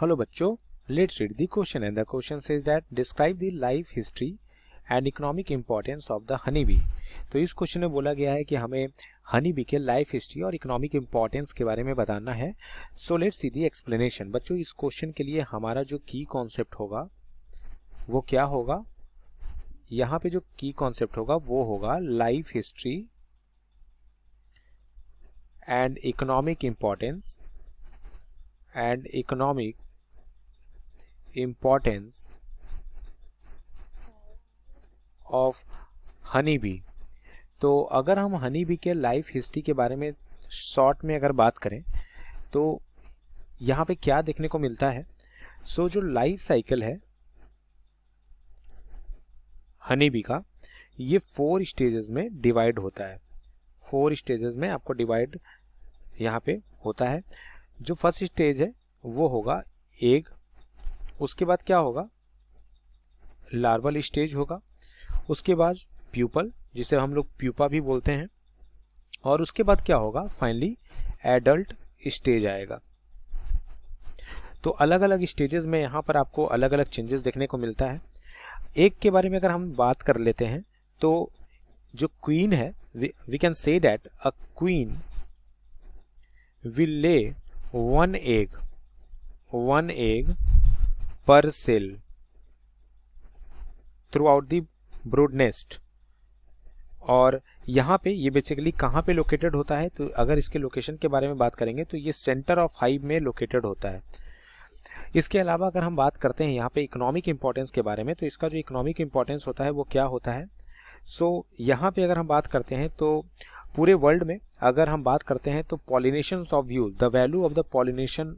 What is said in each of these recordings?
Hello बच्चों, let's read the question and the question says that describe the life history and economic importance of the honey bee. तो इस question में बोला गया है कि हमें हनी बी के लाइफ हिस्ट्री और इकोनॉमिक इंपॉर्टेंस के बारे में बताना है। So let's see the explanation. बच्चों, इस क्वेश्चन के लिए हमारा जो की कॉन्सेप्ट होगा वो क्या होगा? यहाँ पे जो की कॉन्सेप्ट होगा वो होगा life history and economic importance of honey bee. तो अगर हम हनी बी के लाइफ हिस्ट्री के बारे में शॉर्ट में अगर बात करें तो यहाँ पे क्या देखने को मिलता है? सो जो लाइफ साइकिल है हनी बी का, ये 4 स्टेजेस में डिवाइड होता है। 4 स्टेजेस में आपको डिवाइड यहाँ पे होता है। जो फर्स्ट स्टेज है वो होगा एग, उसके बाद क्या होगा? लार्वल स्टेज होगा, उसके बाद प्यूपल जिसे हम लोग प्यूपा भी बोलते हैं, और उसके बाद क्या होगा? फाइनली एडल्ट स्टेज आएगा। तो अलग अलग स्टेजेस में यहाँ पर आपको अलग अलग चेंजेस देखने को मिलता है। एक के बारे में अगर हम बात कर लेते हैं तो जो क्वीन है, we can say that a queen will lay one egg per cell throughout the brood nest। और यहाँ पे ये बेसिकली कहाँ पे लोकेटेड होता है? तो अगर इसके लोकेशन के बारे में बात करेंगे तो ये सेंटर ऑफ हाइव में लोकेटेड होता है। इसके अलावा अगर हम बात करते हैं यहाँ पे इकोनॉमिक इंपॉर्टेंस के बारे में, तो इसका जो इकोनॉमिक इंपॉर्टेंस होता है वो क्या होता है? सो यहाँ पे अगर हम बात करते हैं तो पूरे वर्ल्ड में अगर हम बात करते हैं तो pollination of views, the value of the pollination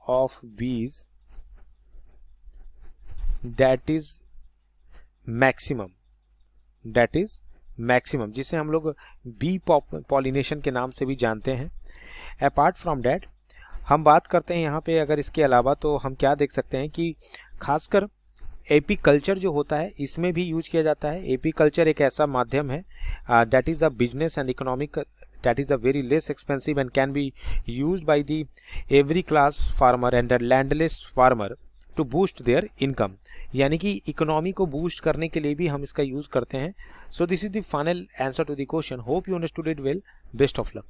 of बीज दैट इज मैक्सिमम, जिसे हम लोग बी पॉलिनेशन के नाम से भी जानते हैं। अपार्ट फ्रॉम दैट हम बात करते हैं यहाँ पे अगर इसके अलावा तो हम क्या देख सकते हैं कि खासकर एपी कल्चर जो होता है इसमें भी यूज किया जाता है। एपी कल्चर एक ऐसा माध्यम है that is a business and economic, that is a very less expensive and can be used by the every class farmer and the landless farmer to boost their income. यानी कि economy को boost करने के लिए भी हम इसका use करते हैं। So this is the final answer to the question. Hope you understood it well. Best of luck.